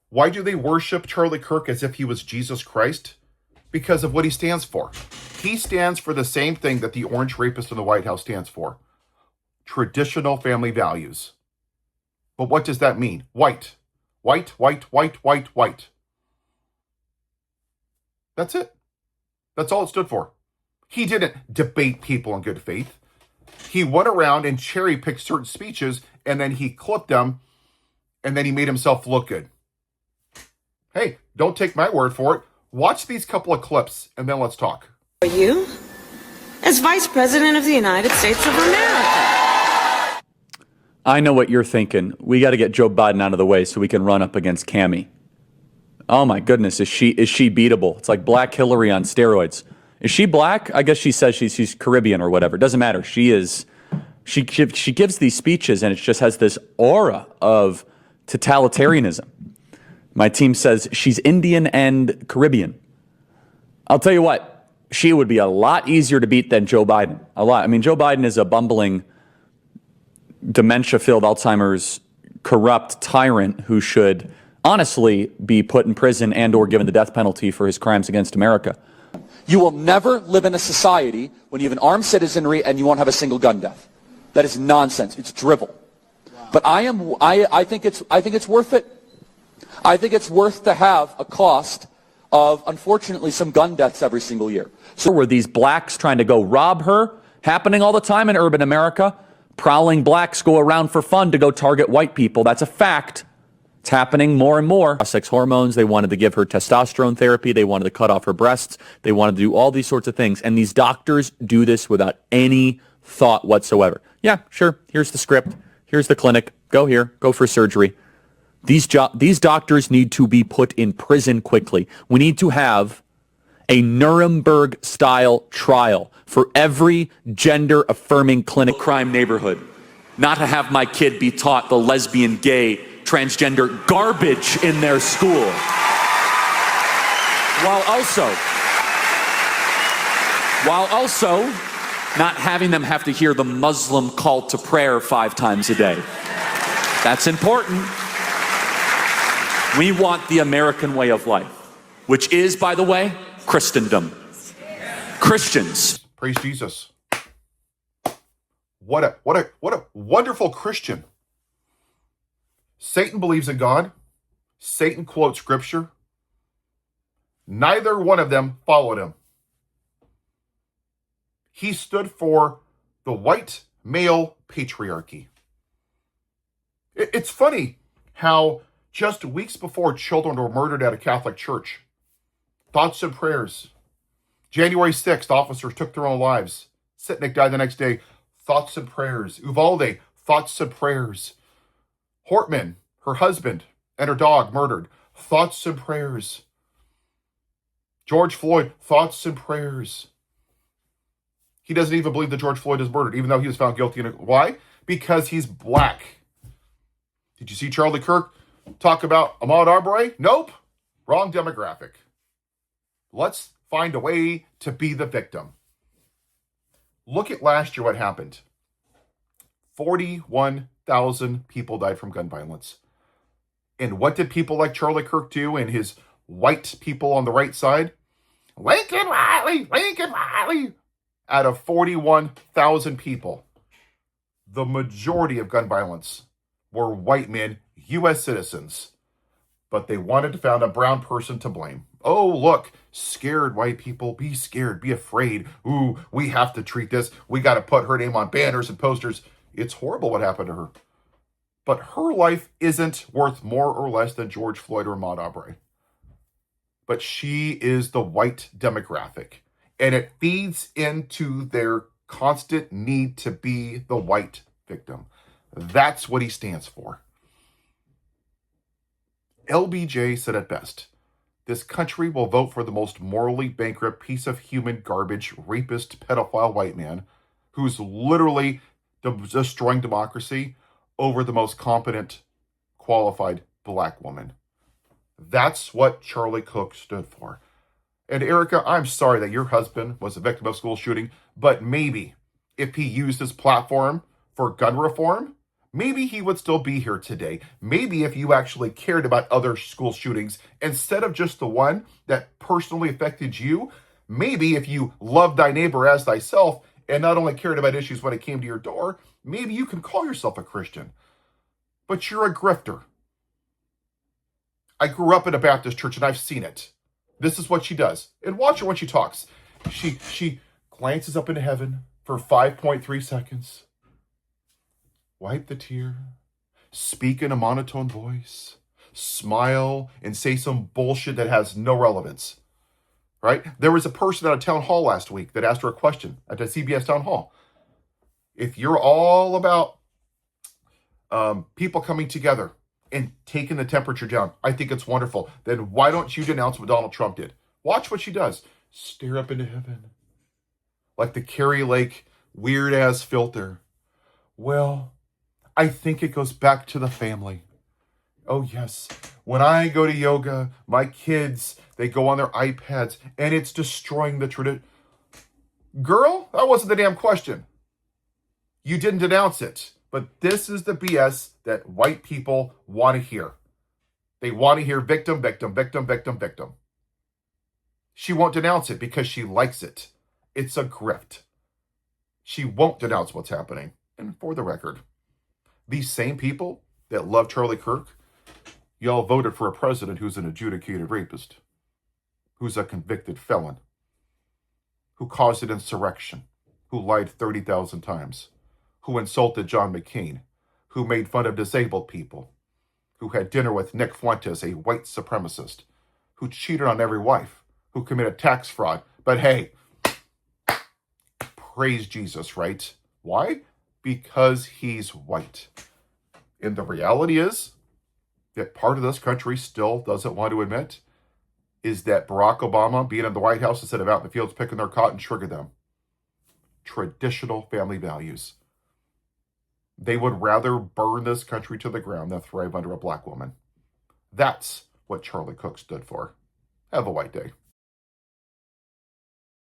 Why do they worship Charlie Kirk as if he was Jesus Christ? Because of what he stands for. He stands for the same thing that the orange rapist in the White House stands for. Traditional family values. But what does that mean? White. White, white, white, white, white. That's it. That's all it stood for. He didn't debate people in good faith. He went around and cherry-picked certain speeches, and then he clipped them, and then he made himself look good. Hey, don't take my word for it. Watch these couple of clips, and then let's talk. Are you? As Vice President of the United States of America. I know what you're thinking. We got to get Joe Biden out of the way so we can run up against Cammie. Oh my goodness, is she beatable? It's like Black Hillary on steroids. Is she black? I guess she says she's Caribbean or whatever. It doesn't matter. She gives these speeches and it just has this aura of totalitarianism. My team says she's Indian and Caribbean. I'll tell you what, she would be a lot easier to beat than Joe Biden. A lot. I mean, Joe Biden is a bumbling, dementia-filled, Alzheimer's, corrupt tyrant who should honestly be put in prison and or given the death penalty for his crimes against America. You will never live in a society when you have an armed citizenry and you won't have a single gun death. That is nonsense. It's drivel. Wow. But I think it's worth it. I think it's worth to have a cost of, unfortunately, some gun deaths every single year. So were these blacks trying to go rob her happening all the time in urban America? Prowling blacks go around for fun to go target white people. That's a fact. It's happening more and more. Sex hormones, they wanted to give her testosterone therapy. They wanted to cut off her breasts. They wanted to do all these sorts of things. And these doctors do this without any thought whatsoever. Yeah, sure. Here's the script. Here's the clinic. Go here. Go for surgery. These doctors need to be put in prison quickly. We need to have a Nuremberg-style trial for every gender-affirming clinic crime neighborhood. Not to have my kid be taught the lesbian, gay, transgender garbage in their school. While also not having them have to hear the Muslim call to prayer 5 times a day. That's important. We want the American way of life, which is, by the way, Christendom. Christians. Praise Jesus. What a wonderful Christian. Satan believes in God. Satan quotes scripture. Neither one of them followed him. He stood for the white male patriarchy. It's funny how just weeks before children were murdered at a Catholic church, thoughts and prayers. January 6th, officers took their own lives. Sitnik died the next day. Thoughts and prayers. Uvalde, thoughts and prayers. Hortman, her husband, and her dog murdered. Thoughts and prayers. George Floyd, thoughts and prayers. He doesn't even believe that George Floyd is murdered, even though he was found guilty. Why? Because he's black. Did you see Charlie Kirk talk about Ahmaud Arbery? Nope. Wrong demographic. Let's find a way to be the victim. Look at last year what happened. 41,000 people died from gun violence. And what did people like Charlie Kirk do and his white people on the right side? Lincoln Riley, Lincoln Riley. Out of 41,000 people, the majority of gun violence were white men, U.S. citizens. But they wanted to find a brown person to blame. Oh, look, scared white people, be scared, be afraid. Ooh, we have to treat this. We got to put her name on banners and posters. It's horrible what happened to her. But her life isn't worth more or less than George Floyd or Ahmaud Arbery. But she is the white demographic. And it feeds into their constant need to be the white victim. That's what he stands for. LBJ said it best. This country will vote for the most morally bankrupt piece of human garbage, rapist, pedophile white man who's literally destroying democracy over the most competent, qualified black woman. That's what Charlie Kirk stood for. And Erica, I'm sorry that your husband was a victim of school shooting, but maybe if he used his platform for gun reform, maybe he would still be here today. Maybe if you actually cared about other school shootings instead of just the one that personally affected you, maybe if you loved thy neighbor as thyself and not only cared about issues when it came to your door, maybe you can call yourself a Christian. But you're a grifter. I grew up in a Baptist church and I've seen it. This is what she does. And watch her when she talks. She glances up into heaven for 5.3 seconds. Wipe the tear. Speak in a monotone voice. Smile and say some bullshit that has no relevance. Right? There was a person at a town hall last week that asked her a question at the CBS town hall. If you're all about people coming together and taking the temperature down, I think it's wonderful. Then why don't you denounce what Donald Trump did? Watch what she does. Stare up into heaven. Like the Carrie Lake weird-ass filter. Well, I think it goes back to the family. Oh, yes. When I go to yoga, my kids, they go on their iPads, and it's destroying the tradition. Girl, that wasn't the damn question. You didn't denounce it. But this is the BS that white people want to hear. They want to hear victim, victim, victim, victim, victim. She won't denounce it because she likes it. It's a grift. She won't denounce what's happening. And for the record, these same people that love Charlie Kirk, y'all voted for a president who's an adjudicated rapist, who's a convicted felon, who caused an insurrection, who lied 30,000 times, who insulted John McCain, who made fun of disabled people, who had dinner with Nick Fuentes, a white supremacist, who cheated on every wife, who committed tax fraud. But hey, praise Jesus, right? Why? Because he's white. And the reality is that part of this country still doesn't want to admit is that Barack Obama being in the White House instead of out in the fields picking their cotton triggered them. Traditional family values. They would rather burn this country to the ground than thrive under a black woman. That's what Charlie Kirk stood for. Have a white day.